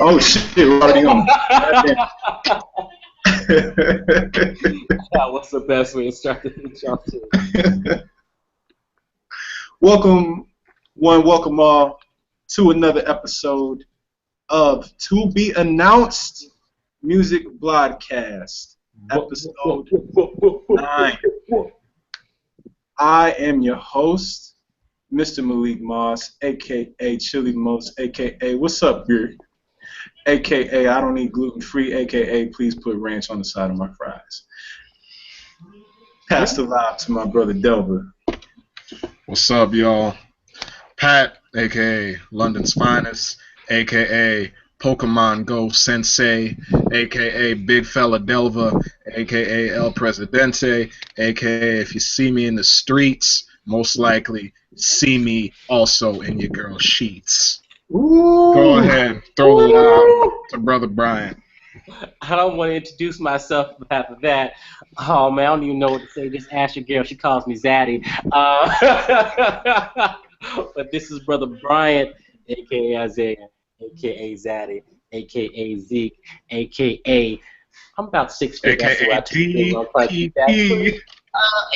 Oh shit, we're already on. What's the best way to start the intro? Welcome, welcome all to another episode of To Be Announced Music Broadcast, episode 9. I am your host, Mr. Malik Moss, aka Chili Moss, aka What's Up, Beer? AKA I don't eat gluten free, AKA please put ranch on the side of my fries. Pass the vibe to my brother Delver. What's up, y'all? Pat, aka London's Finest, aka Pokemon Go Sensei, aka Big Fella Delver, aka El Presidente, aka if you see me in the streets, most likely see me also in your girl's sheets. Ooh. Go ahead, throw the lob to Brother Brian. I don't want to introduce myself after that. Oh man, I don't even know what to say. Just ask your girl. She calls me Zaddy. But this is Brother Bryant, aka Isaiah, aka Zaddy, aka Zeke, aka I'm about 6 feet. That's the way I took it.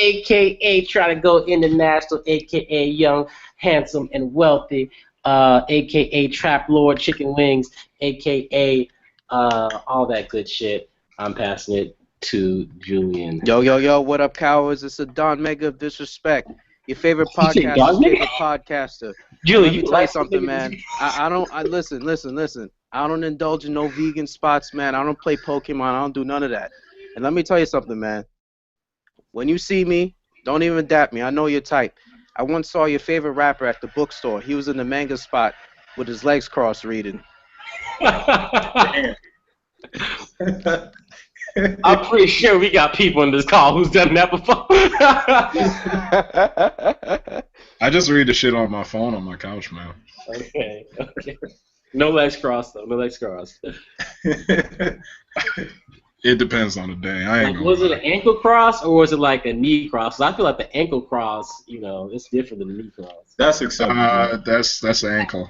AKA trying to go international, AKA young, handsome, and wealthy, AKA Trap Lord Chicken Wings, AKA all that good shit. I'm passing it to Julian. Yo, what up, cowards? It's the Don Mega of Disrespect. Your favorite podcaster's favorite podcaster. Julian, let me tell you something, man. I listen. I don't indulge in no vegan spots, man. I don't play Pokemon. I don't do none of that. And let me tell you something, man. When you see me, don't even adapt me. I know your type. I once saw your favorite rapper at the bookstore. He was in the manga spot with his legs crossed reading. Damn. I'm pretty sure we got people in this call who's done that before. I just read the shit on my phone on my couch, man. Okay. No legs crossed, though. No legs crossed. It depends on the day. Was it an ankle cross or was it like a knee cross? I feel like the ankle cross, it's different than the knee cross. That's acceptable. That's an ankle.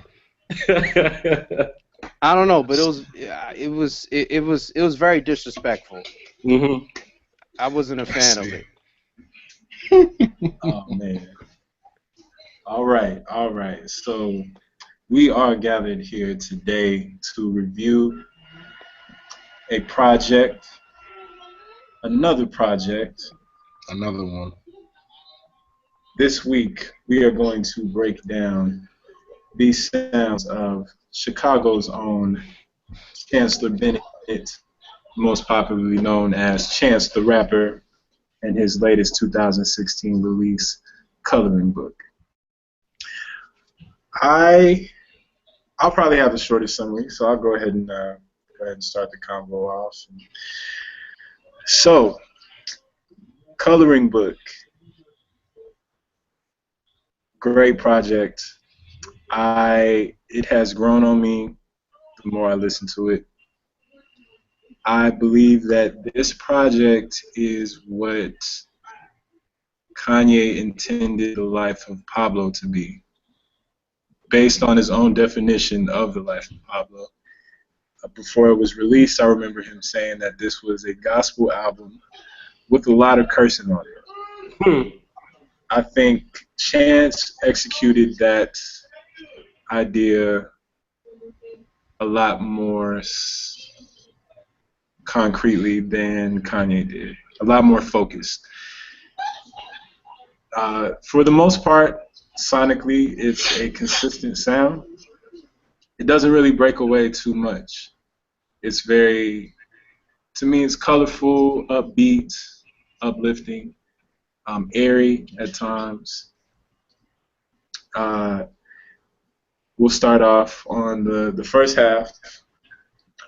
I don't know, but it was very disrespectful. Mm-hmm. I wasn't a fan of it. Oh man. All right. So we are gathered here today to review another project. Another one. This week we are going to break down these sounds of Chicago's own Chancellor Bennett, most popularly known as Chance the Rapper, and his latest 2016 release, Coloring Book. I'll probably have the shortest summary, so I'll go ahead and start the convo off. So, Coloring Book, great project. It has grown on me the more I listen to it. I believe that this project is what Kanye intended the life of Pablo to be, based on his own definition of the life of Pablo. Before it was released, I remember him saying that this was a gospel album with a lot of cursing on it. I think Chance executed that idea a lot more concretely than Kanye did, a lot more focused. For the most part, sonically, it's a consistent sound. It doesn't really break away too much. It's to me, it's colorful, upbeat, uplifting, airy at times. We'll start off on the first half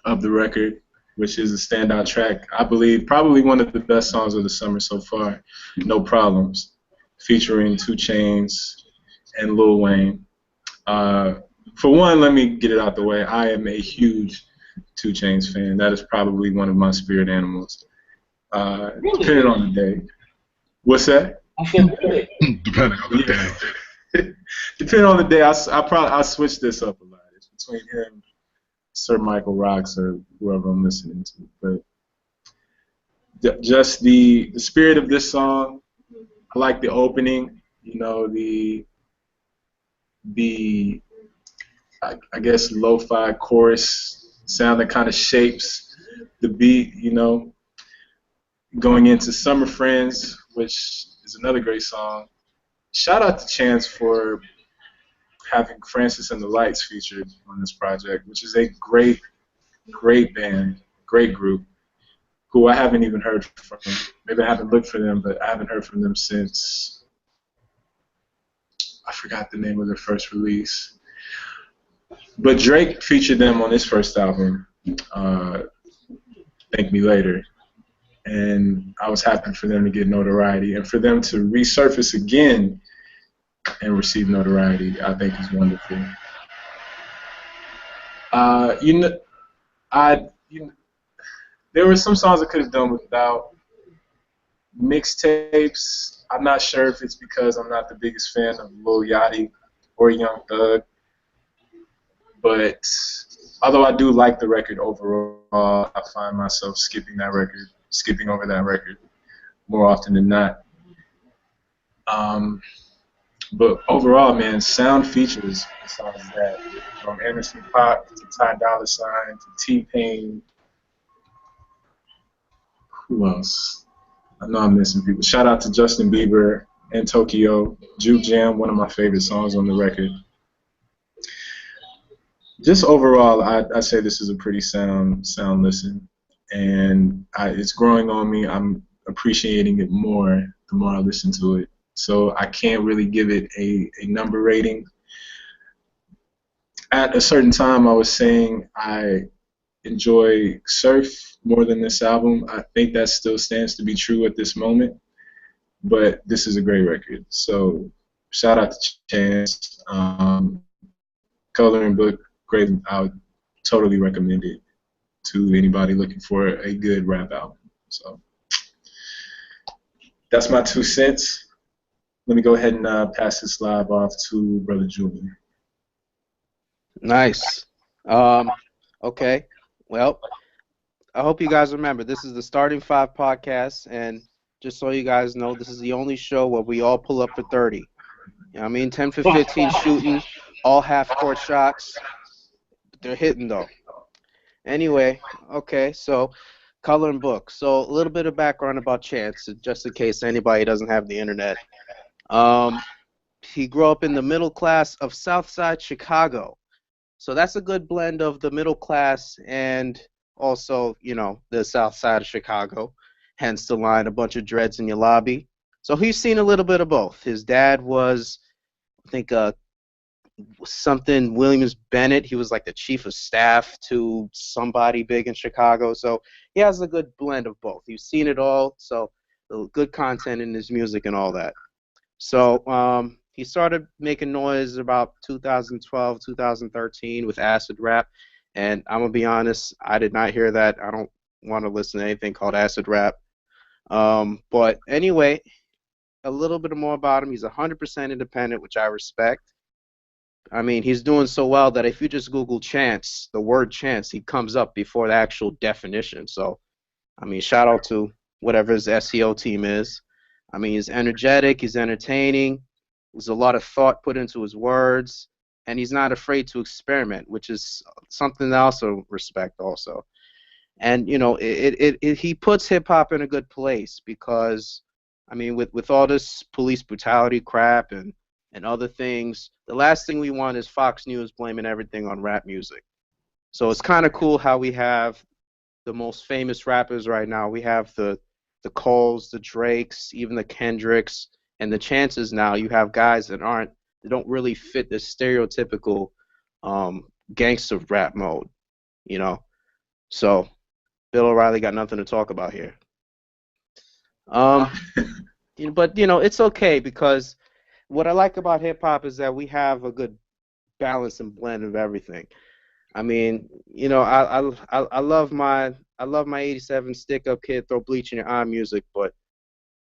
of the record, which is a standout track. I believe probably one of the best songs of the summer so far, No Problems, featuring 2 Chainz and Lil Wayne. For one, let me get it out the way. I am a huge 2 Chainz fan. That is probably one of my spirit animals. Really? Depending on the day. What's that? I feel good. Depending on the day. Depending on the day, I switch this up a lot. It's between him, Sir Michael Rocks or whoever I'm listening to. But just the spirit of this song. I like the opening. You know, the I guess lo-fi chorus sound that kind of shapes the beat. You know, going into Summer Friends, which is another great song. Shout out to Chance for having Francis and the Lights featured on this project, which is a great band, great group, who I haven't even heard from. Maybe I haven't looked for them, but I haven't heard from them since I forgot the name of their first release. But Drake featured them on his first album, uh, Thank Me Later. And I was happy for them to get notoriety. And for them to resurface again and receive notoriety, I think is wonderful. You know, there were some songs I could have done without. Mixtapes, I'm not sure if it's because I'm not the biggest fan of Lil Yachty or Young Thug, but although I do like the record overall, I find myself skipping over that record more often than not. Um, but overall, man, sound features besides that, from Anderson Paak to Ty Dolla $ign to T-Pain, who else? I know I'm missing people. Shout out to Justin Bieber and Tokyo. Juke Jam, one of my favorite songs on the record. Just overall, I say this is a pretty sound listen, and it's growing on me. I'm appreciating it more the more I listen to it. So I can't really give it a number rating. At a certain time, I was saying I enjoy Surf more than this album. I think that still stands to be true at this moment, but this is a great record. So shout out to Chance. Coloring Book, great. I would totally recommend it to anybody looking for a good rap album. So that's my 2 cents. Let me go ahead and pass this live off to Brother Julian. Nice. Okay. Well, I hope you guys remember this is the Starting Five podcast, and just so you guys know, this is the only show where we all pull up for 30. You know what I mean? 10 for 15 shooting, all half-court shots. They're hitting, though. Anyway, okay, so Coloring Book. So a little bit of background about Chance, just in case anybody doesn't have the internet. He grew up in the middle class of Southside Chicago. So that's a good blend of the middle class and also, you know, the south side of Chicago. Hence the line, a bunch of dreads in your lobby. So he's seen a little bit of both. His dad was, I think, something Williams Bennett. He was like the chief of staff to somebody big in Chicago. So he has a good blend of both. He's seen it all. So good content in his music and all that. So he started making noise about 2012, 2013 with acid rap. And I'm going to be honest, I did not hear that. I don't want to listen to anything called acid rap. But anyway, a little bit more about him. He's 100% independent, which I respect. I mean, he's doing so well that if you just Google Chance, the word Chance, he comes up before the actual definition. So, I mean, shout out to whatever his SEO team is. I mean, he's energetic, he's entertaining, there's a lot of thought put into his words, and he's not afraid to experiment, which is something I also respect also. And, you know, he puts hip-hop in a good place because, I mean, with all this police brutality crap and other things, the last thing we want is Fox News blaming everything on rap music. So it's kind of cool how we have the most famous rappers right now. We have the Coles, the Drakes, even the Kendricks, and the Chances now. You have guys that don't really fit the stereotypical gangster rap mode, you know. So Bill O'Reilly got nothing to talk about here. But you know, it's okay because what I like about hip hop is that we have a good balance and blend of everything. I mean, you know, I love my 87 stick up kid throw bleach in your eye music, but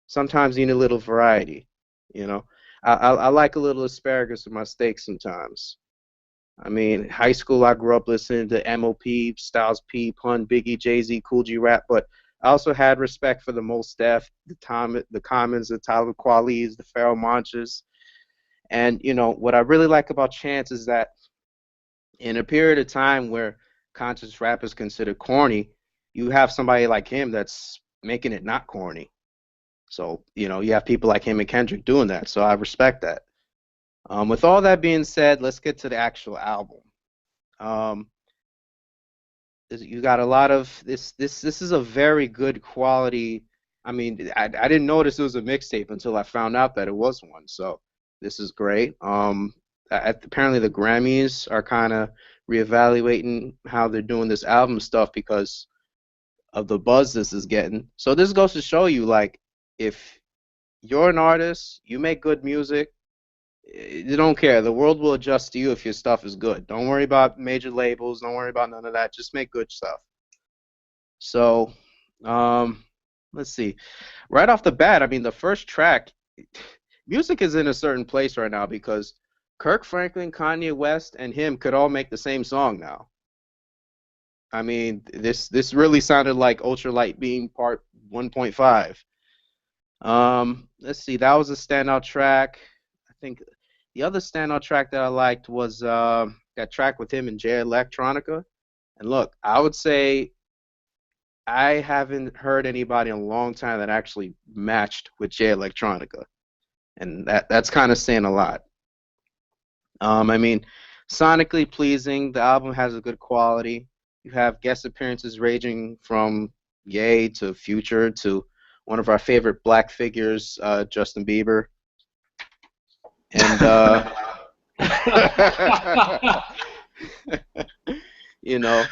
sometimes you need a little variety. You know, I like a little asparagus in my steak sometimes. I mean, high school, I grew up listening to MOP, Styles P, Pun, Biggie, Jay Z, Cool G Rap, but I also had respect for the Mos Def, the Commons, the Tyler Qualis, the Pharoah Monches. And, what I really like about Chance is that in a period of time where conscious rap is considered corny, you have somebody like him that's making it not corny. So, you have people like him and Kendrick doing that. So I respect that. With all that being said, let's get to the actual album. Um, you got a lot of this. This is a very good quality. I mean, I didn't notice it was a mixtape until I found out that it was one. So this is great. Apparently the Grammys are kind of reevaluating how they're doing this album stuff because of the buzz this is getting. So this goes to show you, like, if you're an artist, you make good music, you don't care. The world will adjust to you if your stuff is good. Don't worry about major labels. Don't worry about none of that. Just make good stuff. So, let's see. Right off the bat, I mean, the first track, music is in a certain place right now because Kirk Franklin, Kanye West, and him could all make the same song now. I mean, this really sounded like Ultralight Beam Part 1.5. Let's see. That was a standout track. I think the other standout track that I liked was that track with him and Jay Electronica. And look, I would say I haven't heard anybody in a long time that actually matched with Jay Electronica, and that's kind of saying a lot. I mean, sonically pleasing. The album has a good quality. You have guest appearances ranging from Ye to Future to one of our favorite black figures, Justin Bieber. And you know,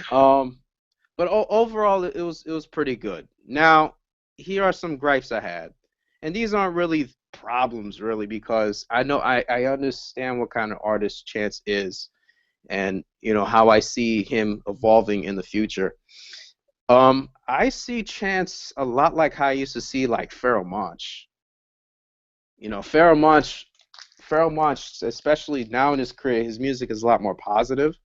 but overall it was pretty good. Now, here are some gripes I had, and these aren't really problems really because I understand what kind of artist Chance is, and how I see him evolving in the future. I see Chance a lot like how I used to see like Pharoah Monch. Pharoah Monch, especially now in his career, his music is a lot more positive,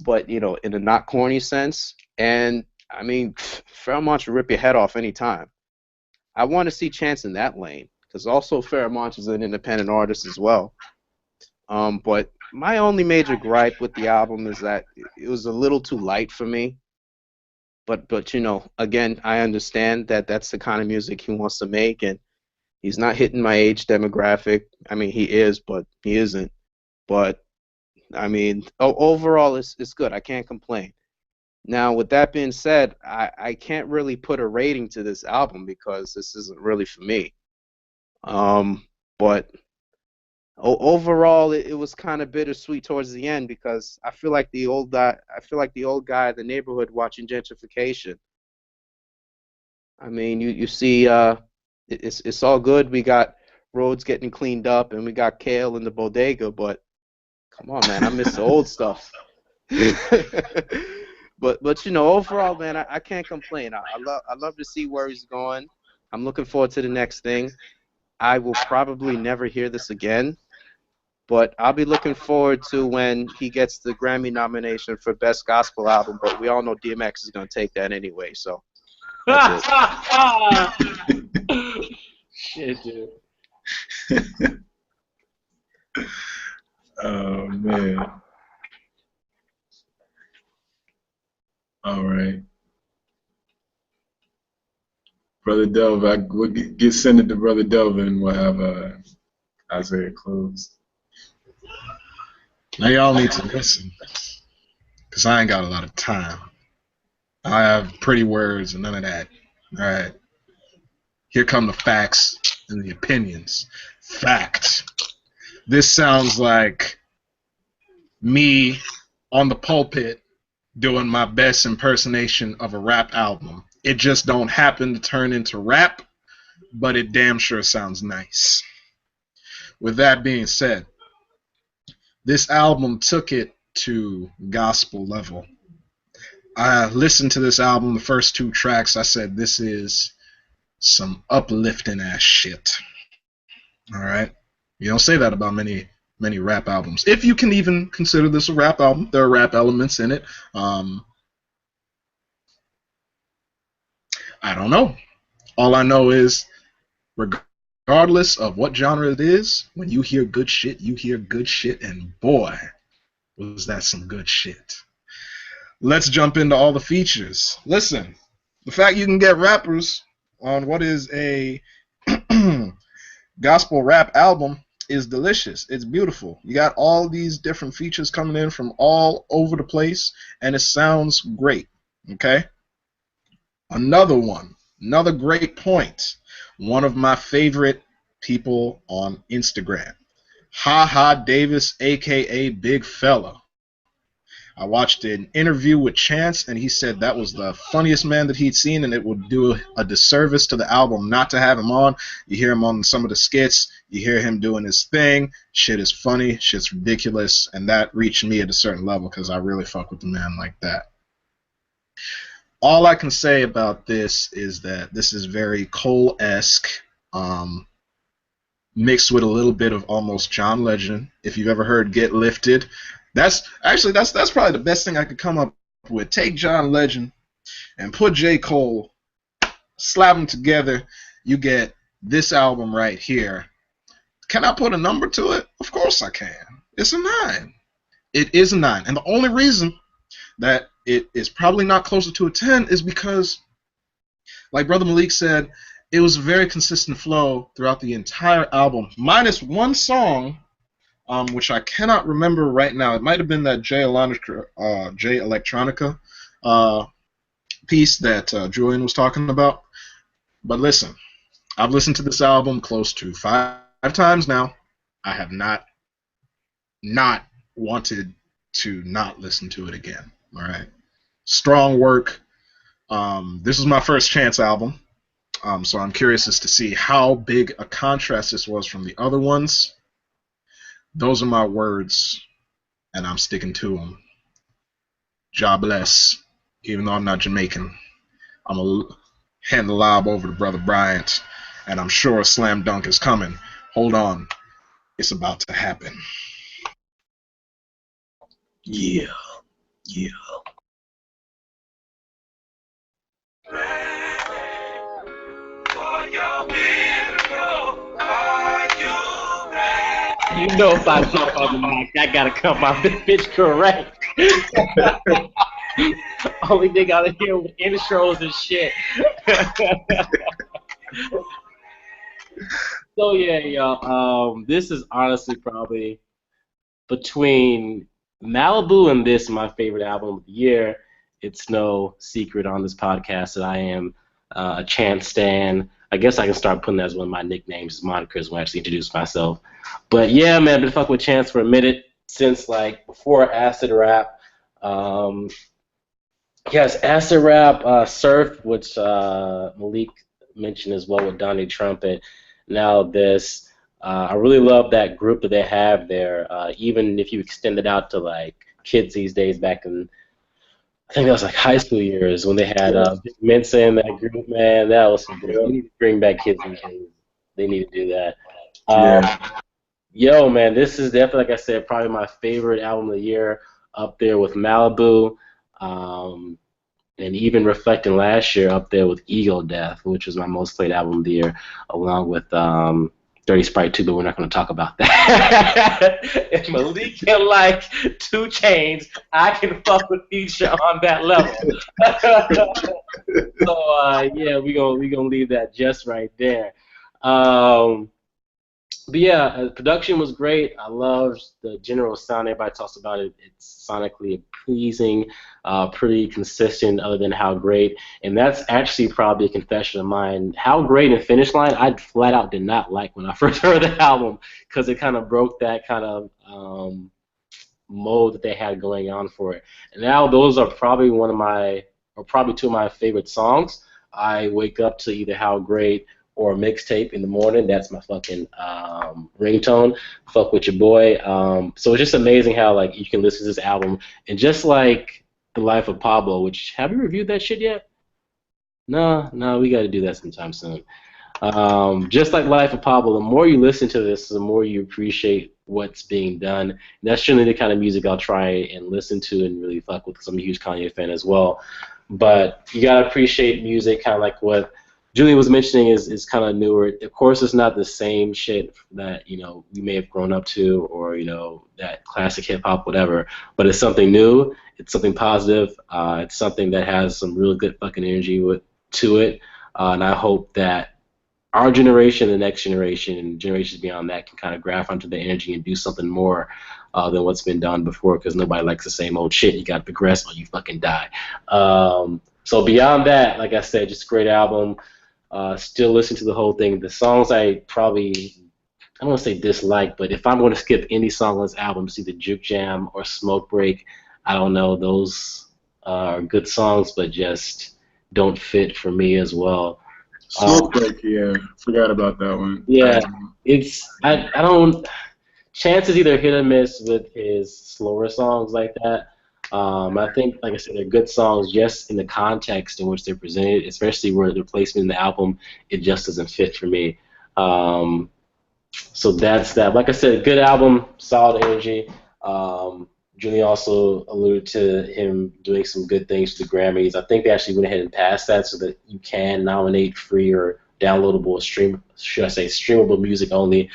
but in a not corny sense. And I mean, Pharoah Monch will rip your head off anytime. I want to see Chance in that lane because also Pharoah Monch is an independent artist as well. But my only major gripe with the album is that it was a little too light for me. But again, I understand that that's the kind of music he wants to make, and he's not hitting my age demographic. I mean, he is, but he isn't. But I mean, overall, it's good. I can't complain. Now, with that being said, I can't really put a rating to this album because this isn't really for me. But overall, it was kind of bittersweet towards the end because I feel like the old guy. I feel like the old guy in the neighborhood watching gentrification. I mean, you see, it's all good. We got roads getting cleaned up, and we got kale in the bodega. But come on, man, I miss the old stuff. but overall, man, I can't complain. I love to see where he's going. I'm looking forward to the next thing. I will probably never hear this again, but I'll be looking forward to when he gets the Grammy nomination for Best Gospel Album. But we all know DMX is going to take that anyway, so that's it. Shit, dude. Oh man. All right. Brother Delva, we'll get send it to Brother Delva and we'll have Isaiah close. Now y'all need to listen, because I ain't got a lot of time. I have pretty words and none of that. All right. Here come the facts and the opinions. Fact. This sounds like me on the pulpit doing my best impersonation of a rap album. It just don't happen to turn into rap, but it damn sure sounds nice. With that being said, this album took it to gospel level. I listened to this album, the first two tracks, I said this is some uplifting ass shit. All right? You don't say that about many many rap albums. If you can even consider this a rap album, there are rap elements in it. I don't know. All I know is, regardless of what genre it is, when you hear good shit, you hear good shit, and boy, was that some good shit. Let's jump into all the features. Listen, the fact you can get rappers on what is a gospel rap album is delicious. It's beautiful. You got all these different features coming in from all over the place, and it sounds great. Okay? Another great point. One of my favorite people on Instagram, Ha Davis, aka Big Fella. I watched an interview with Chance, and he said that was the funniest man that he'd seen, and it would do a disservice to the album not to have him on. You hear him on some of the skits, you hear him doing his thing. Shit is funny, shit's ridiculous, and that reached me at a certain level because I really fuck with the man like that. All I can say about this is that this is very Cole-esque, mixed with a little bit of almost John Legend. If you've ever heard Get Lifted, that's probably the best thing I could come up with. Take John Legend and put J. Cole, slap them together, you get this album right here. Can I put a number to it? Of course I can. It's a 9. It is a 9. And the only reason that it is probably not closer to a 10 is because, like Brother Malik said, it was a very consistent flow throughout the entire album, minus one song, which I cannot remember right now. It might have been that J Electronica piece that Julian was talking about. But listen, I've listened to this album close to 5 times now. I have not wanted to not listen to it again. All right, strong work. This is my first Chance album, so I'm curious as to see how big a contrast this was from the other ones. Those are my words, and I'm sticking to them. God bless. Even though I'm not Jamaican, I'm going to hand the lob over to Brother Bryant, and I'm sure a slam dunk is coming. Hold on. It's about to happen. Yeah. Yeah. You know, if I jump on the mic, I gotta come out this bitch correct. Only thing I hear with intros and shit. So yeah, y'all. This is honestly probably between Malibu and this my favorite album of the year. It's no secret on this podcast that I am a Chance stan. I guess I can start putting that as one of my nicknames, monikers, when I actually introduce myself. But yeah, man, I've been fucking with Chance for a minute, since like before Acid Rap. Yes, Acid Rap, Surf, which Malik mentioned as well with Donnie Trumpet. Now this, I really love that group that they have there. Even if you extend it out to like kids these days, back in, I think that was like high school years when they had Big Mensa in that group, man. That was some good. They need to bring back kids these days. They need to do that. Yo, man, this is definitely, like I said, probably my favorite album of the year, up there with Malibu, and even reflecting last year, up there with Ego Death, which was my most played album of the year, along with Dirty Sprite 2, but we're not going to talk about that. If Malik can like 2 Chainz, I can fuck with Future on that level. So, yeah, we gonna leave that just right there. But yeah, production was great. I loved the general sound. Everybody talks about it. It's sonically pleasing, pretty consistent, other than How Great. And that's actually probably a confession of mine. How Great and Finish Line, I flat out did not like when I first heard the album, because it kind of broke that kind of mode that they had going on for it. And now those are probably probably 2 of my favorite songs. I wake up to either How Great or Mixtape in the morning. That's my fucking ringtone. Fuck with your boy. So it's just amazing how like you can listen to this album, and just like The Life of Pablo, which, have you reviewed that shit yet? No, we got to do that sometime soon. Just like Life of Pablo, the more you listen to this, the more you appreciate what's being done. And that's generally the kind of music I'll try and listen to and really fuck with because I'm a huge Kanye fan as well. But you gotta appreciate music, kind of like what Julie was mentioning is kind of newer. Of course, it's not the same shit that we may have grown up to, or that classic hip hop, whatever. But it's something new. It's something positive. It's something that has some really good fucking energy to it. And I hope that our generation, the next generation, and generations beyond that can kind of grasp onto the energy and do something more than what's been done before. Because nobody likes the same old shit. You got to progress, or you fucking die. So beyond that, like I said, just a great album. Still listen to the whole thing. The songs I don't want to say dislike, but if I'm going to skip any song on this album, it's either Juke Jam or Smoke Break. I don't know. Those are good songs, but just don't fit for me as well. Smoke Break, yeah, forgot about that one. Yeah, I don't. Chance is either hit or miss with his slower songs like that. I think, like I said, they're good songs just in the context in which they're presented, especially where their placement in the album, it just doesn't fit for me. So that's that. Like I said, good album, solid energy. Julie also alluded to him doing some good things for the Grammys. I think they actually went ahead and passed that so that you can nominate free or downloadable streamable music only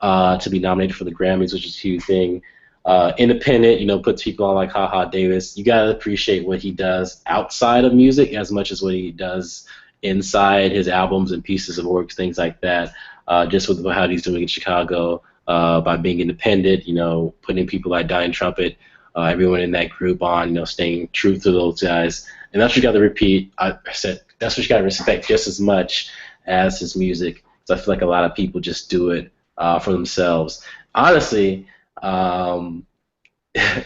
to be nominated for the Grammys, which is a huge thing. Independent, puts people on like Haha Davis. You gotta appreciate what he does outside of music as much as what he does inside his albums and pieces of works, things like that. Just with how he's doing in Chicago, by being independent, putting people like Dying Trumpet, everyone in that group on, staying true to those guys. And that's what you got to repeat. I said that's what you got to respect just as much as his music. So I feel like a lot of people just do it for themselves. Honestly,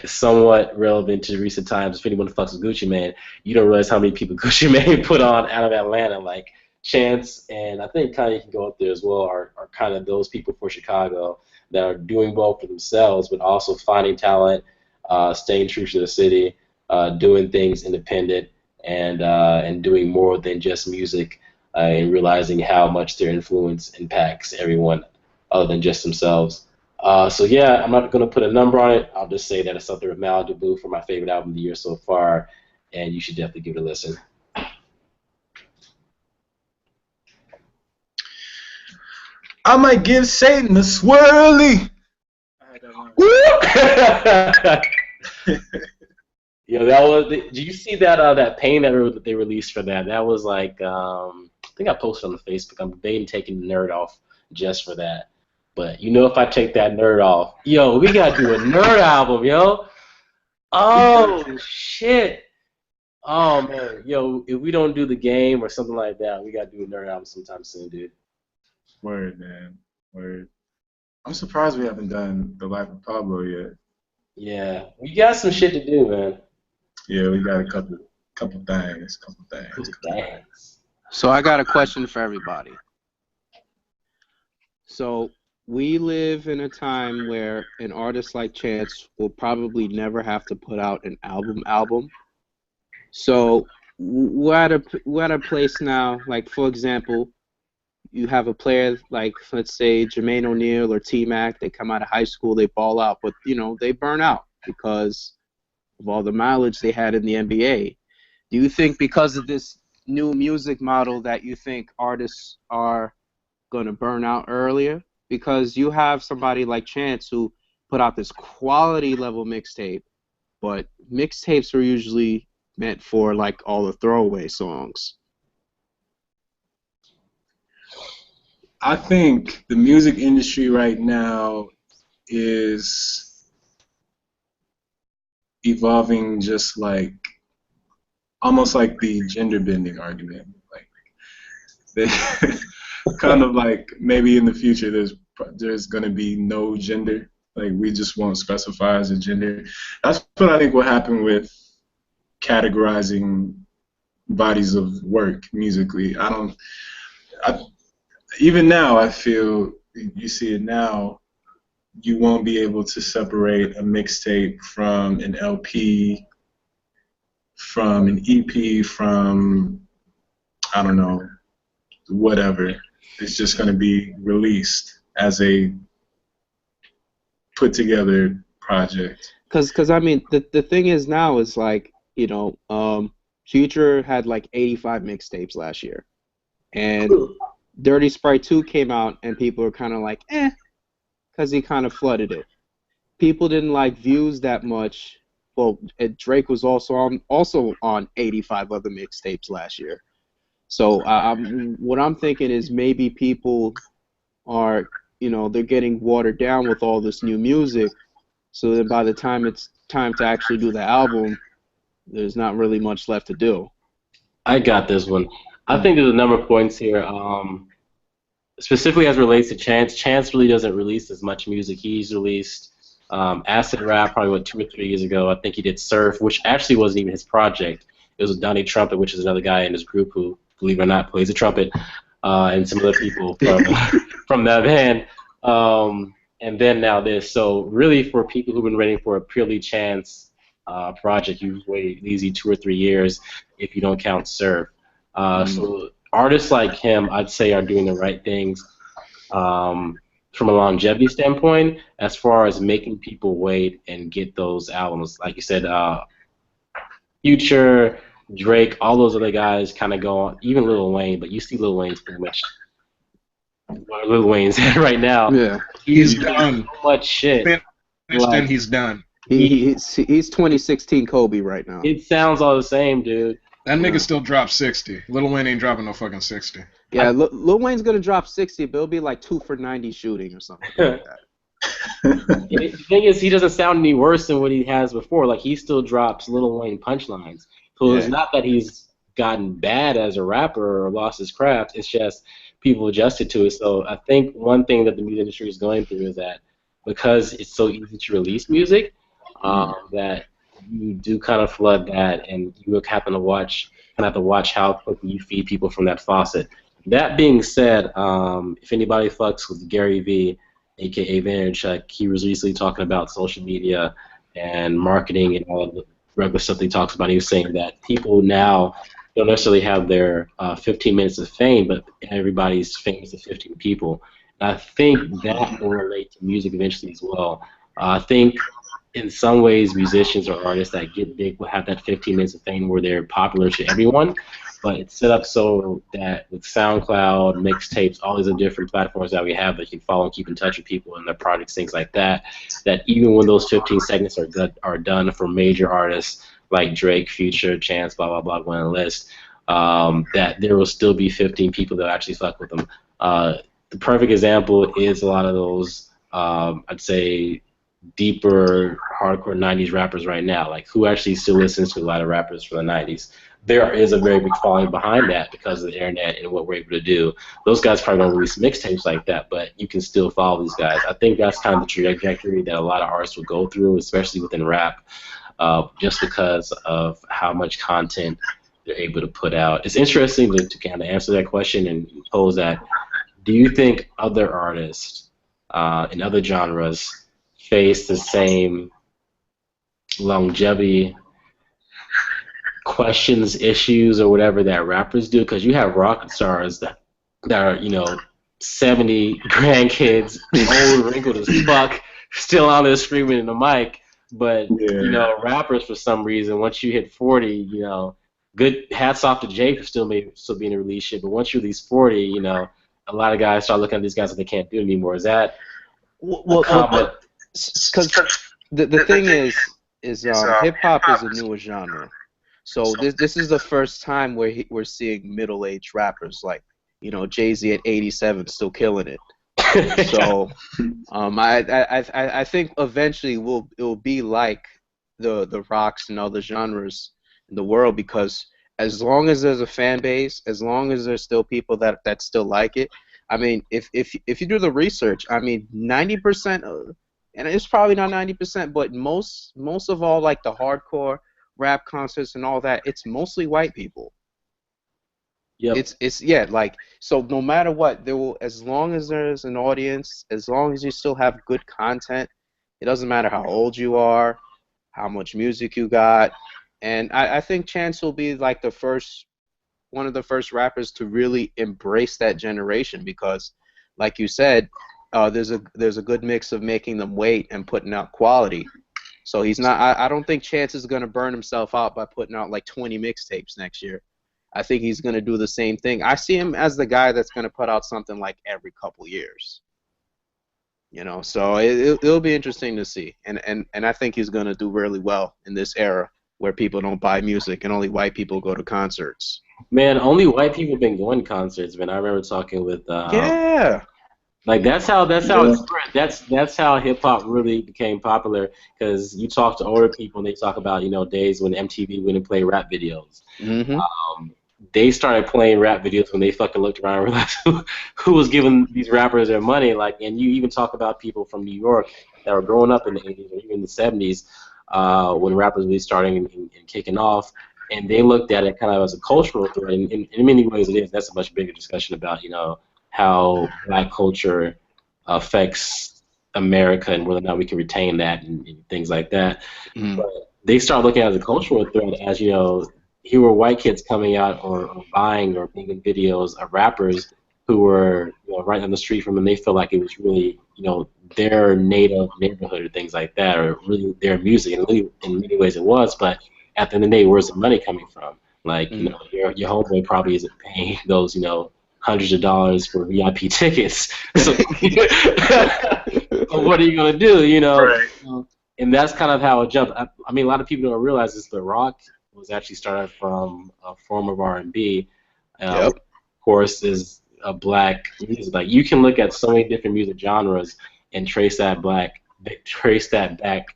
somewhat relevant to recent times. If anyone fucks with Gucci Mane, you don't realize how many people Gucci Mane put on out of Atlanta. Like Chance, and I think Kanye can go up there as well, are kind of those people for Chicago that are doing well for themselves, but also finding talent, staying true to the city, doing things independent, and doing more than just music, and realizing how much their influence impacts everyone other than just themselves. So yeah, I'm not going to put a number on it. I'll just say that it's up there with Malibu for my favorite album of the year so far, and you should definitely give it a listen. I might give Satan a swirly. Yeah, that was. Did you see that pain that they released for that? That was like, I think I posted on the Facebook. I'm debating taking the nerd off just for that. But if I take that nerd off, yo, we gotta do a nerd album, yo. Oh shit. Oh man, yo, if we don't do the game or something like that, we gotta do a nerd album sometime soon, dude. Word, man. Word. I'm surprised we haven't done The Life of Pablo yet. Yeah, we got some shit to do, man. Yeah, we got a couple things. Thanks. So I got a question for everybody. So we live in a time where an artist like Chance will probably never have to put out an album. So we're at a place now, like for example, you have a player like, let's say, Jermaine O'Neal or T-Mac. They come out of high school, they ball out, but they burn out because of all the mileage they had in the NBA. Do you think because of this new music model that you think artists are going to burn out earlier? Because you have somebody like Chance who put out this quality level mixtape, but mixtapes are usually meant for like all the throwaway songs. I think the music industry right now is evolving just like almost like the gender bending argument. Like they kind of like maybe in the future there's going to be no gender. Like we just won't specify as a gender. That's what I think will happen with categorizing bodies of work musically. Even now, I feel you see it now. You won't be able to separate a mixtape from an LP, from an EP, from I don't know, whatever. It's just going to be released as a put together project. Cause I mean the thing is now is like Future had like 85 mixtapes last year, and Dirty Sprite 2 came out, and people were kind of like cause he kind of flooded it. People didn't like Views that much. Well, Drake was also on 85 other mixtapes last year. So what I'm thinking is maybe people are they're getting watered down with all this new music. So then by the time it's time to actually do the album, there's not really much left to do. I got this one. I think there's a number of points here. Specifically as it relates to Chance. Chance really doesn't release as much music. He's released Acid Rap probably 2 or 3 years ago. I think he did Surf, which actually wasn't even his project. It was with Donnie Trumpet, which is another guy in his group who, believe it or not, plays the trumpet, and some other people from from that band. And then now this. So really, for people who've been waiting for a purely Chance project, you've waited easy 2 or 3 years if you don't count Surf. So artists like him, I'd say, are doing the right things from a longevity standpoint, as far as making people wait and get those albums. Like you said, Future, Drake, all those other guys kind of go on, even Lil Wayne, but you see Lil Wayne's pretty much where Lil Wayne's at right now. Yeah, He's doing done. so much shit. Finished and he's done. he's 2016 Kobe right now. It sounds all the same, dude. That nigga still dropped 60. Lil Wayne ain't dropping no fucking 60. Yeah, Lil Wayne's gonna drop 60, but it'll be like 2 for 90 shooting or something like that. The thing is, he doesn't sound any worse than what he has before. Like, he still drops Lil Wayne punchlines. So it's not that he's gotten bad as a rapper or lost his craft. It's just people adjusted to it. So I think one thing that the music industry is going through is that because it's so easy to release music, that you do kind of flood that, and you have to watch how quickly you feed people from that faucet. That being said, if anybody fucks with Gary Vee, aka Vaynerchuk, he was recently talking about social media and marketing and all of the regular stuff that he talks about. He was saying that people now don't necessarily have their 15 minutes of fame, but everybody's famous to 15 people. And I think that will relate to music eventually as well. I think in some ways musicians or artists that get big will have that 15 minutes of fame where they're popular to everyone, but it's set up so that with SoundCloud, mixtapes, all these different platforms that we have that you can follow and keep in touch with people and their projects, things like that, that even when those 15 seconds are done for major artists like Drake, Future, Chance, blah, blah, blah, going on the list, that there will still be 15 people that actually fuck with them. The perfect example is a lot of those, I'd say, deeper hardcore 90s rappers right now. Like, who actually still listens to a lot of rappers from the 90s? There is a very big following behind that because of the internet and what we're able to do. Those guys probably don't release mixtapes like that, but you can still follow these guys. I think that's kind of the trajectory that a lot of artists will go through, especially within rap, just because of how much content they're able to put out. It's interesting to kind of answer that question and pose that. Do you think other artists in other genres face the same longevity questions, issues, or whatever that rappers do? Because you have rock stars that are, 70 grandkids, old, wrinkled as fuck, still out there screaming in the mic. But, rappers, for some reason, once you hit 40, good hats off to Jay for still being in release shit. But once you release 40, a lot of guys start looking at these guys that they can't do anymore. Is that Well, because the thing is hip hop is a newer genre, so this is the first time where we're seeing middle-aged rappers like Jay-Z at 87 still killing it. So I think eventually it will be like the rocks and other genres in the world, because as long as there's a fan base, as long as there's still people that still like it. I mean, if you do the research, I mean, 90%, and it's probably not 90%, but most of all, like the hardcore rap concerts and all that, it's mostly white people. Yep. Like, so no matter what, there will, as long as there's an audience, as long as you still have good content, it doesn't matter how old you are, how much music you got, and I think Chance will be like one of the first rappers to really embrace that generation, because, like you said, there's a good mix of making them wait and putting out quality. So he's not. I don't think Chance is gonna burn himself out by putting out like 20 mixtapes next year. I think he's gonna do the same thing. I see him as the guy that's gonna put out something like every couple years. You know, so it'll be interesting to see, and I think he's gonna do really well in this era where people don't buy music and only white people go to concerts. Man, only white people been going to concerts, man. I remember talking with Yeah. like that's how Yeah. it spread. That's how hip hop really became popular. Because you talk to older people and they talk about days when MTV wouldn't play rap videos. Mm-hmm. They started playing rap videos when they fucking looked around and realized who was giving these rappers their money. Like, and you even talk about people from New York that were growing up in the 80s or even the 70s when rappers really starting and kicking off. And they looked at it kind of as a cultural threat. And in many ways it is. That's a much bigger discussion about, how black culture affects America and whether or not we can retain that and things like that. Mm-hmm. But they start looking at it as a cultural threat as, here were white kids coming out or buying or making videos of rappers who were right on the street from them. They feel like it was really their native neighborhood or things like that, or really their music. And really, in many ways it was, but at the end of the day, where's the money coming from? Like your homeboy probably isn't paying those hundreds of dollars for VIP tickets. So, so what are you gonna do? Right. And that's kind of how it jumped. I mean, a lot of people don't realize this, but rock was actually started from a form of R&B. Yep. Of course, is a black music. Like you can look at so many different music genres and trace that back.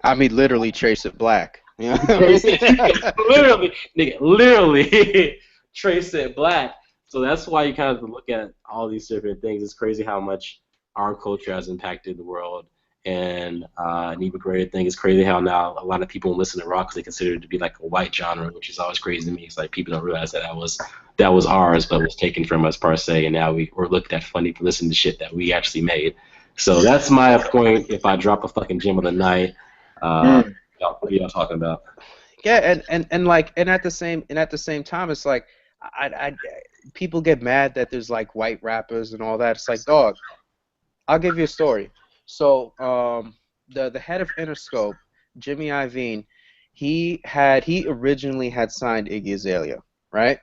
I mean, literally trace it black. Yeah. literally trace it black. So that's why you kind of look at all these different things. It's crazy how much our culture has impacted the world. And an even greater thing, it's crazy how now a lot of people listen to rock because they consider it to be like a white genre, which is always crazy to me. It's like people don't realize that was ours, but was taken from us per se, and now we're looked at funny for listening to shit that we actually made. So that's my point. If I drop a fucking gem of the night, what are y'all talking about? Yeah, and at the same time, it's like I people get mad that there's like white rappers and all that. It's like, dog, I'll give you a story. So the head of Interscope, Jimmy Iovine, he originally had signed Iggy Azalea, right?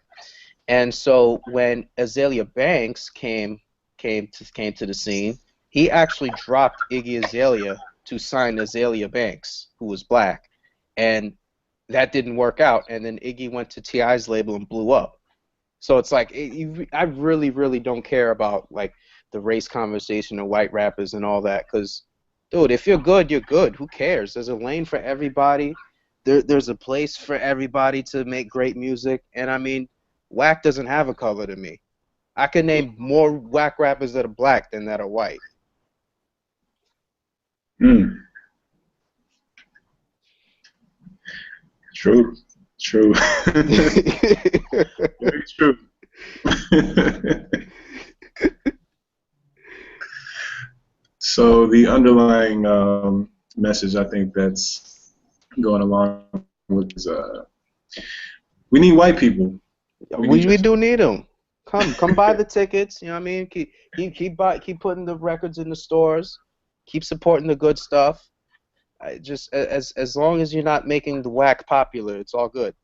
And so when Azalea Banks came to the scene, he actually dropped Iggy Azalea to sign Azalea Banks, who was black, and that didn't work out. And then Iggy went to T.I.'s label and blew up. So it's like I really, really don't care about like the race conversation of white rappers and all that, because, dude, if you're good, you're good. Who cares? There's a lane for everybody. There's a place for everybody to make great music. And I mean, whack doesn't have a color to me. I can name more whack rappers that are black than that are white. True. Very true. So the underlying message I think that's going along with is we need white people. We do need them. Come buy the tickets. You know what I mean? Keep putting the records in the stores. Keep supporting the good stuff. Just as long as you're not making the whack popular, it's all good.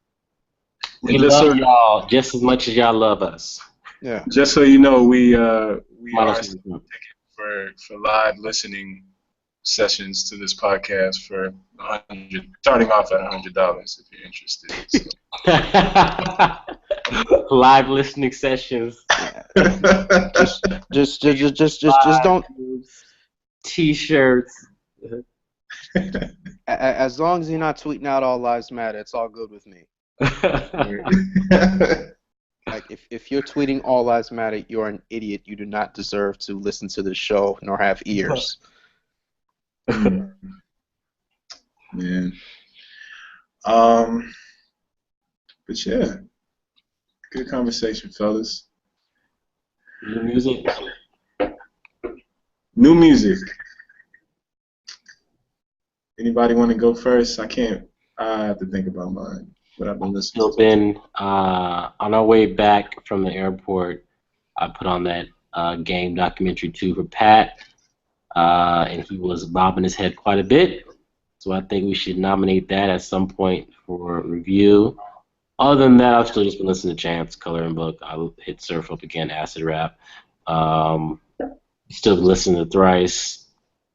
We love y'all just as much as y'all love us. Yeah. Just so you know, we are looking for live listening sessions to this podcast for starting off at $100 if you're interested. So. Live listening sessions. Just don't. T-shirts. As long as you're not tweeting out "All Lives Matter," it's all good with me. Like if you're tweeting "All Lives Matter," you're an idiot. You do not deserve to listen to this show nor have ears. Man. But yeah, good conversation, fellas. New music. Anybody want to go first? I can't. I have to think about mine. What I've been listening to. Still been on our way back from the airport. I put on that game documentary 2 for Pat. and he was bobbing his head quite a bit. So I think we should nominate that at some point for review. Other than that, I've still just been listening to Chance, Coloring Book. I hit Surf Up again, Acid Rap. Still listening to Thrice.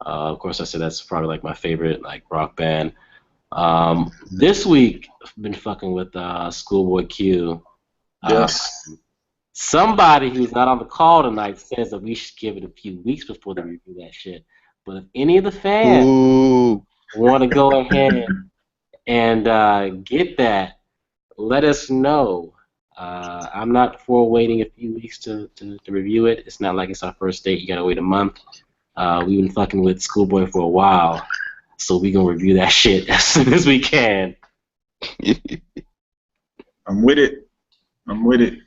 Of course, I said that's probably like my favorite like rock band. This week, I've been fucking with Schoolboy Q. Yes. Somebody who's not on the call tonight says that we should give it a few weeks before they review that shit. But if any of the fans Ooh. want to go ahead and get that, let us know. I'm not for waiting a few weeks to review it. It's not like it's our first date. You gotta wait a month. We've been fucking with Schoolboy for a while, so we gonna review that shit as soon as we can. I'm with it. I'm with it.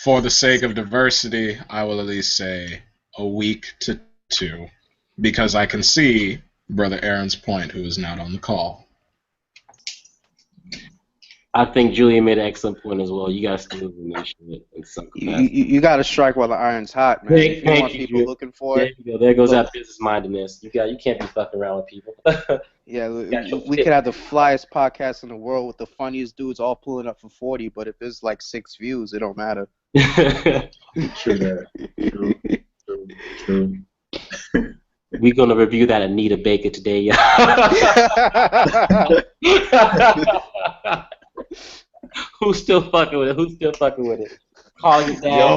For the sake of diversity, I will at least say a week to 2, because I can see Brother Aaron's point, who is not on the call. I think Julian made an excellent point as well. You guys still in this shit in some capacity. You got to strike while the iron's hot, man. If you want people looking for There it. you go. There goes that business mindedness. You can't be fucking around with people. Yeah, we could have the flyest podcast in the world with the funniest dudes all pulling up for 40, but if it's like 6 views, it don't matter. True that. True. We're gonna review that Anita Baker today, y'all. Who's still fucking with it? Call your dad.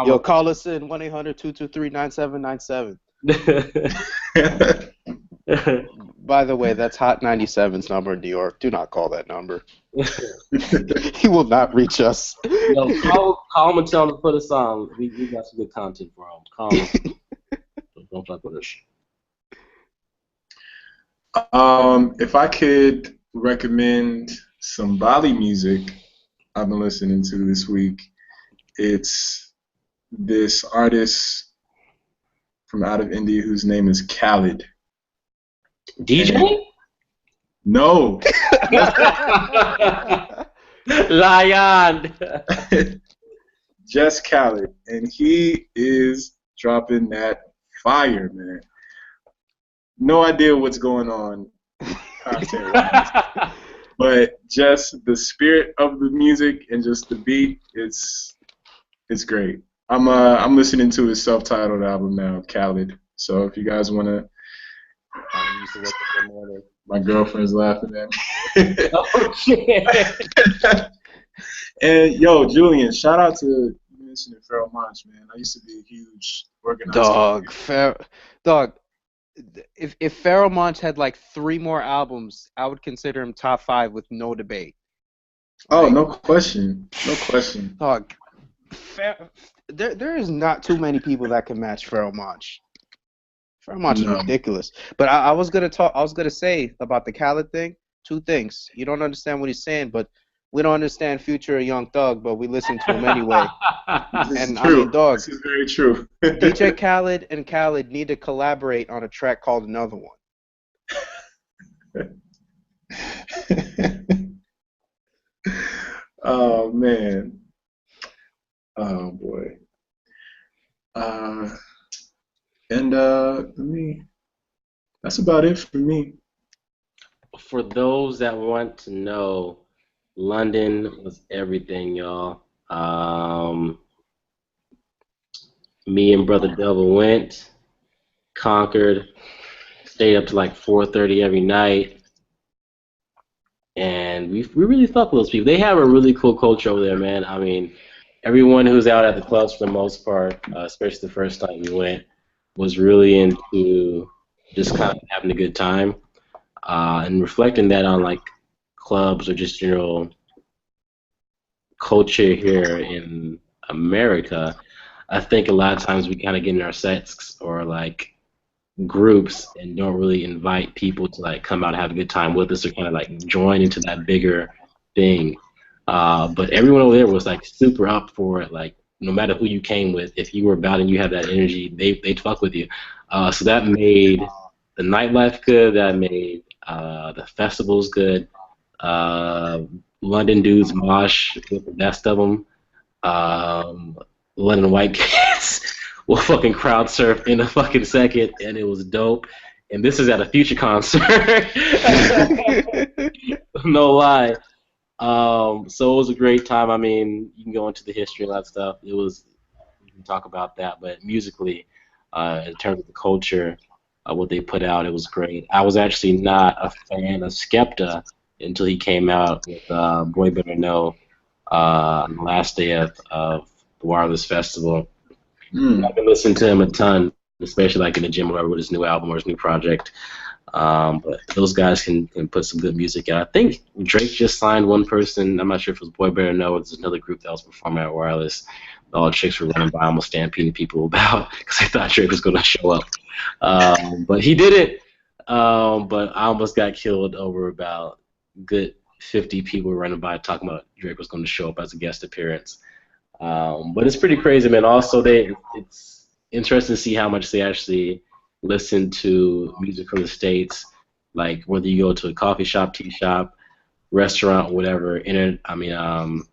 Yo, call us in 1-800-223-9797. By the way, that's Hot 97's number in New York. Do not call that number. He will not reach us. Yo, call him and tell him to put us on. We got some good content for him. Call him. Don't fuck with us. If I could recommend some Bali music I've been listening to this week, it's this artist from out of India whose name is Khalid. DJ? No. Lion. Just Khalid. And he is dropping that fire, man. No idea what's going on content-wise. But just the spirit of the music and just the beat, it's great. I'm listening to his self-titled album now, Khalid. So if you guys wanna, I used to wake up in the morning. my girlfriend's laughing at me. Oh shit! And yo, Julian, shout out to you mentioning Pharoah Monch, man. I used to be a huge organizer. Dog. If Pharoah Monch had like 3 more albums, I would consider him top 5 with no debate. Oh, like, no question. Dog, there is not too many people that can match Pharoah Monch. Pharoah Monch is ridiculous. But I was gonna say about the Khaled thing, 2 things. You don't understand what he's saying, but we don't understand Future or Young Thug, but we listen to him anyway. And I mean, dog, this is very true. DJ Khaled and Khaled need to collaborate on a track called Another One. Oh man. Oh boy. That's about it for me. For those that want to know, London was everything, y'all. Me and Brother Devil went, conquered, stayed up to like 4:30 every night, and we really fuck with those people. They have a really cool culture over there, man. I mean, everyone who's out at the clubs for the most part, especially the first time we went, was really into just kind of having a good time, and reflecting that on like clubs or just general culture here in America. I think a lot of times we kind of get in our sets or like groups and don't really invite people to like come out and have a good time with us or kind of like join into that bigger thing. But everyone over there was like super up for it. Like no matter who you came with, if you were about and you have that energy, they'd fuck with you. So that made the nightlife good. That made the festivals good. London dudes mosh with the best of them. London white kids will fucking crowd surf in a fucking second, and it was dope. And this is at a Future concert. No lie. So it was a great time. I mean, you can go into the history and that stuff. It was, we can talk about that, but musically, in terms of the culture, what they put out, it was great. I was actually not a fan of Skepta until he came out with Boy Better Know on the last day of the Wireless Festival. Hmm. I've been listening to him a ton, especially like in the gym or whatever with his new album or his new project. But those guys can put some good music out. I think Drake just signed one person. I'm not sure if it was Boy Better Know or there's another group that was performing at Wireless. All the chicks were running by, almost stampeding people about because they thought Drake was going to show up. But he didn't. But I almost got killed over about good 50 people running by talking about Drake was going to show up as a guest appearance. But it's pretty crazy, man. Also, it's interesting to see how much they actually listen to music from the States, like whether you go to a coffee shop, tea shop, restaurant, whatever. What am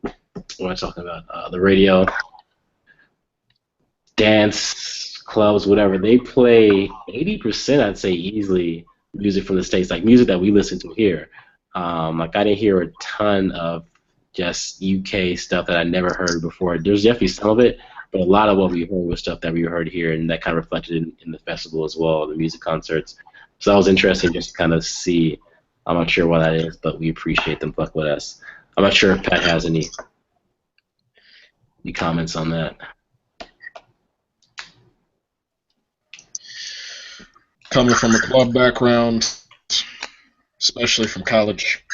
I talking about? The radio, dance clubs, whatever. They play 80%, I'd say easily, music from the States, like music that we listen to here. Like I didn't hear a ton of just UK stuff that I never heard before. There's definitely some of it, but a lot of what we heard was stuff that we heard here, and that kind of reflected in the festival as well, the music concerts. So that was interesting just to kind of see. I'm not sure why that is, but we appreciate them fuck with us. I'm not sure if Pat has any comments on that. Coming from a club background, especially from college,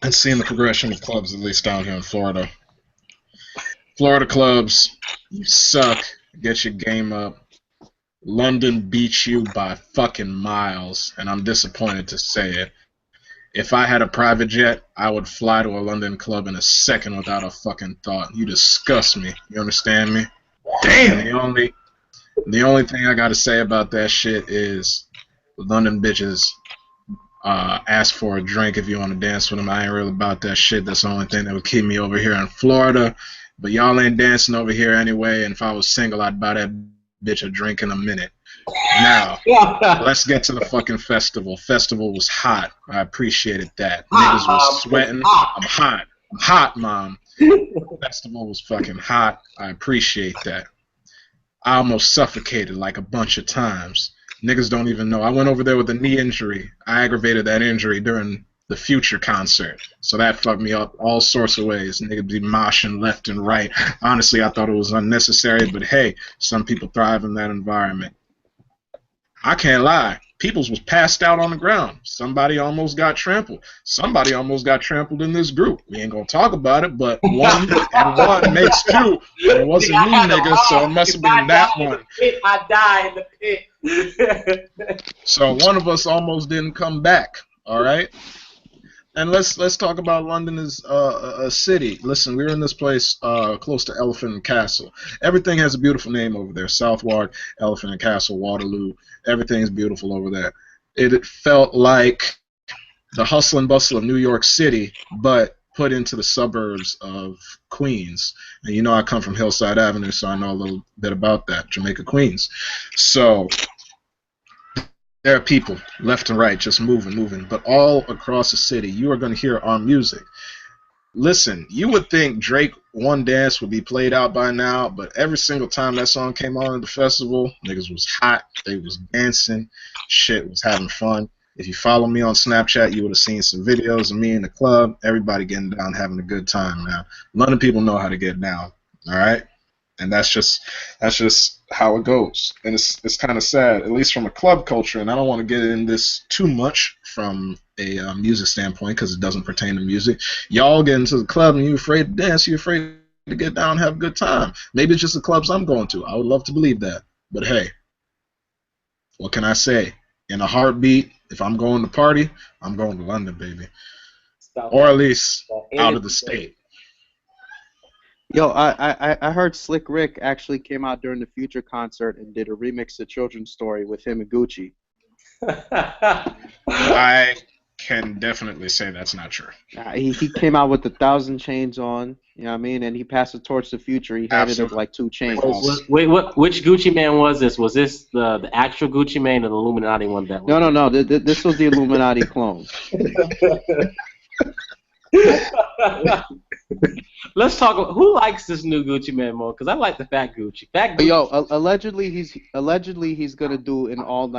and seeing the progression of clubs, at least down here in Florida. Florida clubs, you suck. Get your game up. London beats you by fucking miles, and I'm disappointed to say it. If I had a private jet, I would fly to a London club in a second without a fucking thought. You disgust me. You understand me? Damn. And the only thing I gotta say about that shit is London bitches ask for a drink if you want to dance with them. I ain't real about that shit. That's the only thing that would keep me over here in Florida. But y'all ain't dancing over here anyway, and if I was single, I'd buy that bitch a drink in a minute. Now, let's get to the fucking festival. Festival was hot. I appreciated that. Niggas was sweating. I'm hot. I'm hot, mom. Festival was fucking hot. I appreciate that. I almost suffocated like a bunch of times. Niggas don't even know. I went over there with a knee injury. I aggravated that injury during the Future concert. So that fucked me up all sorts of ways. Niggas be moshing left and right. Honestly, I thought it was unnecessary, but hey, some people thrive in that environment. I can't lie. Peoples was passed out on the ground. Somebody almost got trampled. Somebody almost got trampled in this group. We ain't gonna talk about it, but one and one makes two. And it wasn't me, nigga, so it must have been that one. I died in the pit. So one of us almost didn't come back. All right. And let's talk about London as a city. Listen, we're in this place close to Elephant and Castle. Everything has a beautiful name over there. Southwark, Elephant and Castle, Waterloo. Everything's beautiful over there. It felt like the hustle and bustle of New York City, but put into the suburbs of Queens. And you know I come from Hillside Avenue, so I know a little bit about that, Jamaica, Queens. So there are people left and right just moving, but all across the city, you are going to hear our music. Listen, you would think Drake One Dance would be played out by now, but every single time that song came on at the festival, niggas was hot, they was dancing, shit was having fun. If you follow me on Snapchat, you would have seen some videos of me in the club, everybody getting down, having a good time now. London people know how to get down, all right? And that's just how it goes. And it's kind of sad, at least from a club culture, and I don't want to get in this too much from a music standpoint because it doesn't pertain to music. Y'all get into the club and you're afraid to dance, you're afraid to get down and have a good time. Maybe it's just the clubs I'm going to. I would love to believe that. But hey, what can I say? In a heartbeat, if I'm going to party, I'm going to London, baby. Or at least out of the state. Yo, I heard Slick Rick actually came out during the Future concert and did a remix of Children's Story with him and Gucci. I can definitely say that's not true. He came out with 1,000 chains on, you know what I mean, and he passed the torch to Future. He handed him Absolutely. like 2 chains. False. Wait, which Gucci Man was this? Was this the actual Gucci Man or the Illuminati one that was? No. This was the Illuminati clone. Let's talk. Who likes this new Gucci Man more? Because I like the Fat Gucci. Fat Gucci. Yo, allegedly he's gonna do an All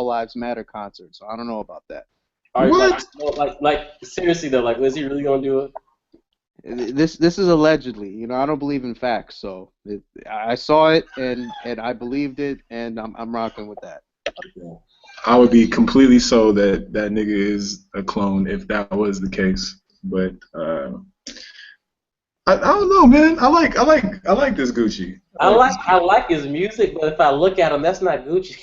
Lives Matter concert. So I don't know about that. What? Like seriously though, like is he really gonna do it? This is allegedly. You know, I don't believe in facts, so I saw it and I believed it, and I'm rocking with that. I would be completely so that that nigga is a clone if that was the case. But I don't know, man. I like this Gucci. I like his music, but if I look at him, that's not Gucci.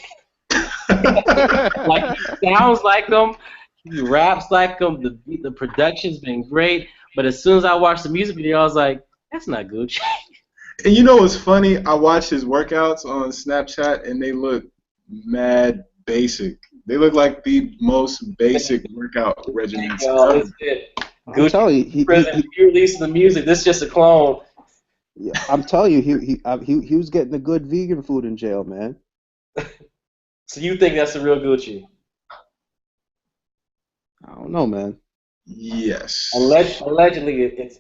Like he sounds like him, he raps like him. The production's been great, but as soon as I watched the music video, I was like, that's not Gucci. And you know what's funny? I watch his workouts on Snapchat, and they look mad basic. They look like the most basic workout regimens. It's it. I'm telling you, He releasing the music. This is just a clone. yeah, I'm telling you, he was getting the good vegan food in jail, man. So you think that's the real Gucci? I don't know, man. Yes. Allegedly, it's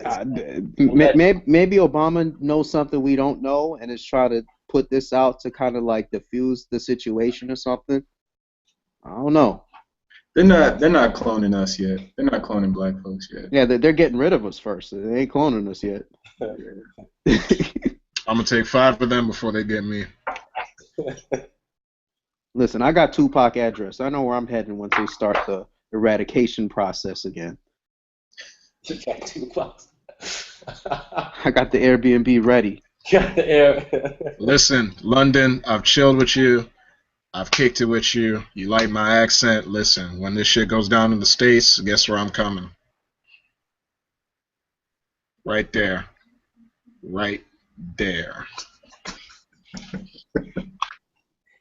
Maybe Obama knows something we don't know and is trying to put this out to kind of like diffuse the situation or something. I don't know. They're not cloning us yet. They're not cloning black folks yet. Yeah, they're getting rid of us first. They ain't cloning us yet. I'm gonna take 5 of them before they get me. Listen, I got Tupac address. I know where I'm heading once they start the eradication process again. You got Tupac. I got the Airbnb ready. Got the air. Listen, London, I've chilled with you. I've kicked it with you. You like my accent. Listen, when this shit goes down in the States, guess where I'm coming? Right there. Right there.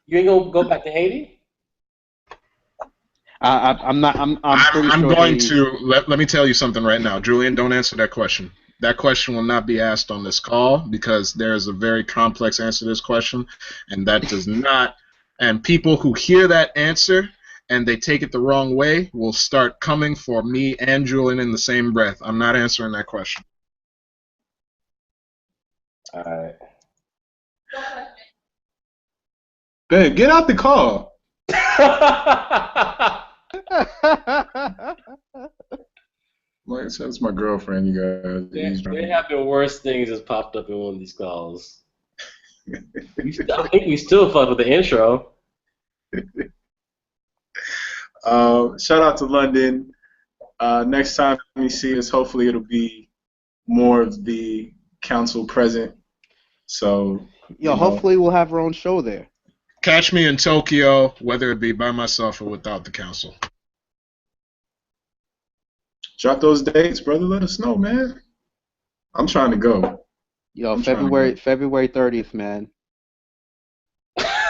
You ain't gonna go back to Haiti? I'm not. I'm pretty I'm sure going to let me tell you something right now, Julian. Don't answer that question. That question will not be asked on this call because there is a very complex answer to this question, and that does not. And people who hear that answer and they take it the wrong way will start coming for me and Julian in the same breath. I'm not answering that question. All right. Ben, get out the call. That's my girlfriend, you guys. There have been worse things that's popped up in one of these calls. I think we still fuck with the intro. Shout out to London. Next time you see us, hopefully it'll be more of the council present. So, hopefully we'll have our own show there. Catch me in Tokyo, whether it be by myself or without the council. Drop those dates, brother. Let us know, man. I'm trying to go. February 30th, man.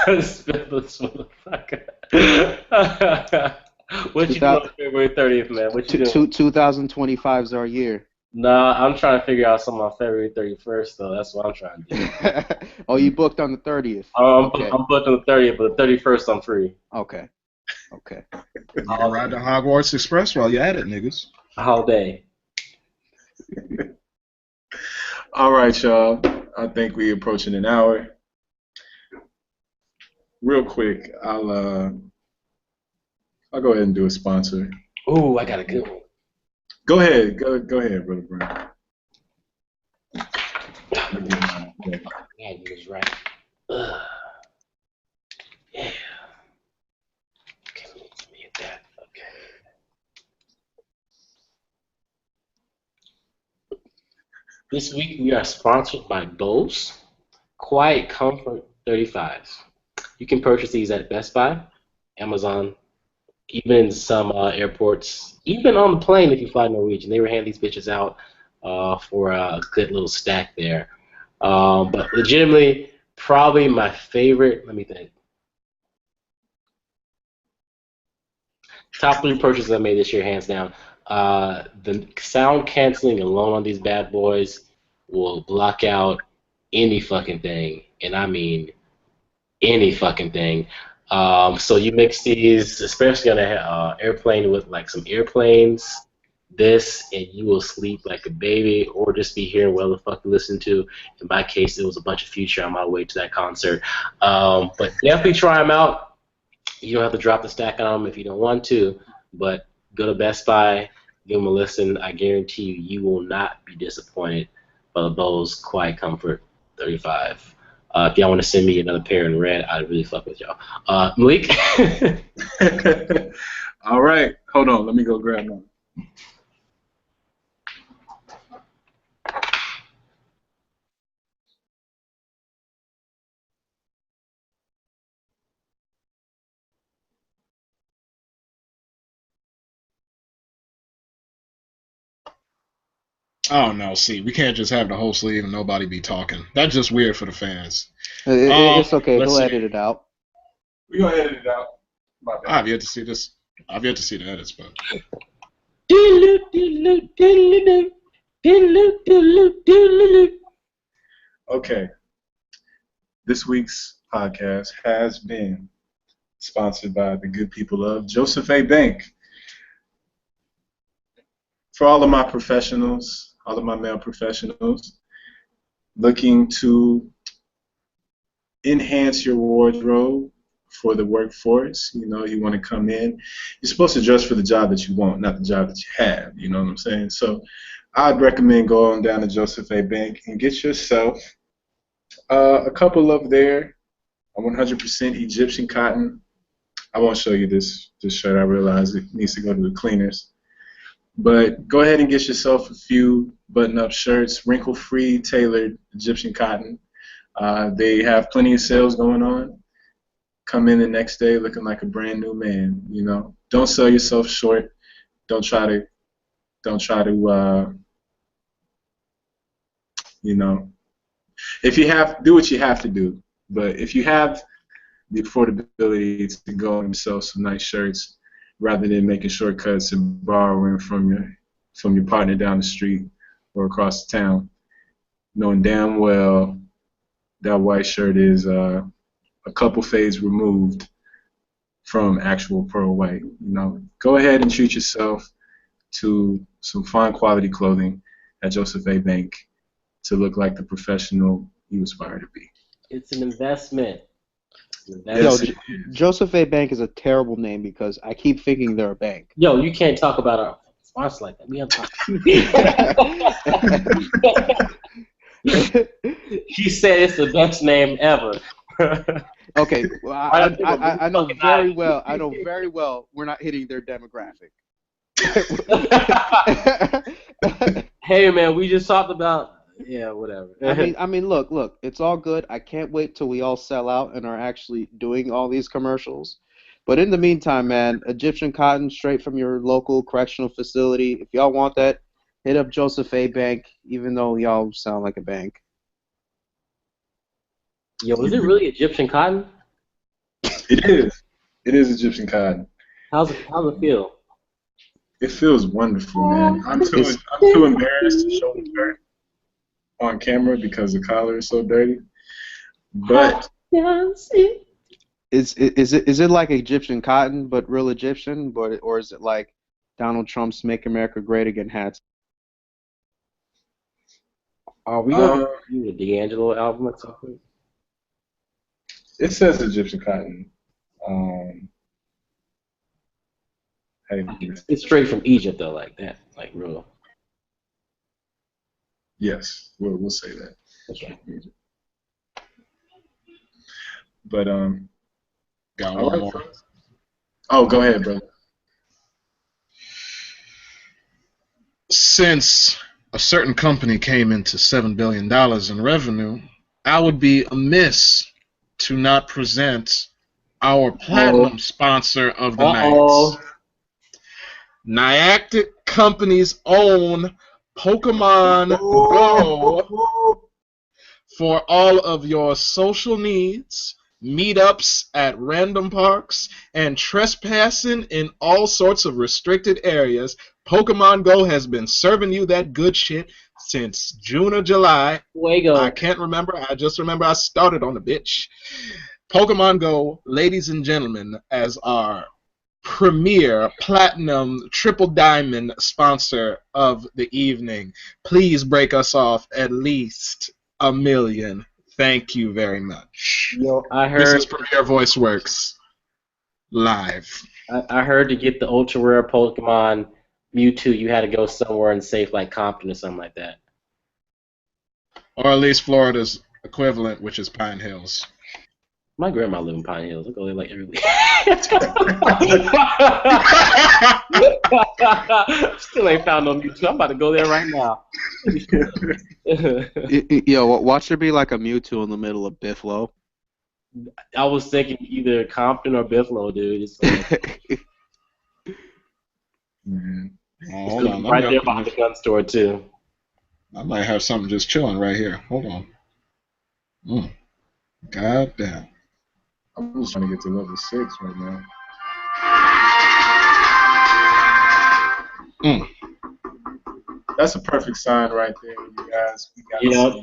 This motherfucker. What you doing on February 30th, man? What you doing? 2025 is our year. Nah, I'm trying to figure out something on February 31st, though. That's what I'm trying to do. Oh, you booked on the 30th? I'm booked on the 30th, but the 31st I'm free. Okay. You can ride the Hogwarts Express while you're at it, niggas. All day. All right, y'all. I think we're approaching an hour. Real quick, I'll go ahead and do a sponsor. Ooh, I got a good one. Go ahead, brother Brian. Yeah, you was right. Yeah. Okay, let me hit that. Okay. This week we are sponsored by Bose Quiet Comfort 35s. You can purchase these at Best Buy, Amazon, even in some airports, even on the plane if you fly Norwegian. They were handing these bitches out for a good little stack there. But legitimately, probably my favorite, let me think. Top 3 purchases I made this year, hands down. The sound canceling alone on these bad boys will block out any fucking thing, and I mean any fucking thing. So you mix these, especially on an airplane with like some airplanes, this, and you will sleep like a baby, or just be hearing what the fuck you listen to. In my case, it was a bunch of Future on my way to that concert. But definitely try them out. You don't have to drop the stack on them if you don't want to, but go to Best Buy, give them a listen. I guarantee you, you will not be disappointed by the Bose Quiet Comfort 35. If y'all want to send me another pair in red, I'd really fuck with y'all. Malik? All right, hold on. Let me go grab one. Oh no, see, we can't just have the whole sleeve and nobody be talking. That's just weird for the fans. It's okay. Let's He'll see. edit it out. We're going to edit it out. My bad. I've yet to see this. I've yet to see the edits, but Okay. This week's podcast has been sponsored by the good people of Joseph A. Bank. For all of my professionals, all of my male professionals, looking to enhance your wardrobe for the workforce. You know, you want to come in. You're supposed to dress for the job that you want, not the job that you have. You know what I'm saying? So I'd recommend going down to Joseph A. Bank and get yourself a couple of their 100% Egyptian cotton. I won't show you this shirt. I realize it needs to go to the cleaners. But go ahead and get yourself a few button-up shirts, wrinkle-free, tailored Egyptian cotton. They have plenty of sales going on. Come in the next day looking like a brand new man. You know, don't sell yourself short. Don't try to, you know, if you have, do what you have to do. But if you have the affordability to go and sell some nice shirts, rather than making shortcuts and borrowing from your partner down the street or across the town, knowing damn well that white shirt is a couple fades removed from actual pearl white. You know, go ahead and treat yourself to some fine quality clothing at Joseph A. Bank to look like the professional you aspire to be. It's an investment. Yes, Yo, Joseph A. Bank is a terrible name because I keep thinking they're a bank. Yo, you can't talk about our sponsors like that. We have to. He said it's the best name ever. Okay, well, I know very well. I know very well we're not hitting their demographic. Hey man, we just talked about whatever. I mean, look, it's all good. I can't wait till we all sell out and are actually doing all these commercials. But in the meantime, man, Egyptian cotton straight from your local correctional facility. If y'all want that, hit up Joseph A. Bank, even though y'all sound like a bank. Yo, is it really Egyptian cotton? it is. It is Egyptian cotton. How's it feel? It feels wonderful, man. I'm too embarrassed to show the shirt on camera because the collar is so dirty. But Is it like Egyptian cotton but real Egyptian, or is it like Donald Trump's "Make America Great Again" hats? Are we gonna do the D'Angelo album at some point? it says Egyptian cotton. Hey, It's straight from Egypt though, like that, like real. yes, we'll say that. Okay. But got all one right, more. folks. Oh, go ahead, brother. Since a certain company came into $7 billion in revenue, I would be amiss to not present our platinum sponsor of the night. Niantic Company's own Pokemon Go for all of your social needs, meetups at random parks, and trespassing in all sorts of restricted areas, Pokemon Go has been serving you that good shit since June or July. Fuego. I can't remember. I just remember I started on the bitch. Pokemon Go, ladies and gentlemen, as our premier platinum triple diamond sponsor of the evening, please break us off at least $1 million. Thank you very much. Yo, I This heard is Premier Voice Works live. I heard to get the ultra rare Pokemon Mewtwo, you had to go somewhere and safe like Compton or something like that. Or at least Florida's equivalent, which is Pine Hills. My grandma lived in Pine Hills. I go there like every week. Still ain't found no Mewtwo. I'm about to go there right now. Yo, watch there be like a Mewtwo in the middle of Bifflo. I was thinking either Compton or Buffalo, dude. It's like, Oh, hold on. right there behind the gun store too. I might have something just chilling right here. Hold on. God damn. I'm just trying to get to level 6 right now. That's a perfect sign right there, you guys. We got some.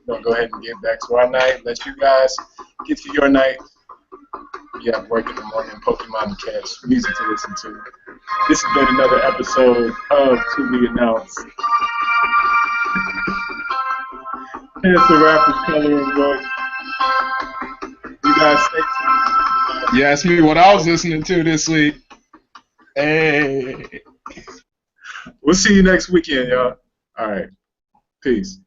We're gonna go ahead and get back to our night. Let you guys get to your night. You have work in the morning, Pokemon to catch, music to listen to. This has been another episode of To Be Announced. Here's the Rapper's Coloring Book. You guys stay tuned. You asked me what I was listening to this week. Hey. We'll see you next weekend, y'all. All right. Peace.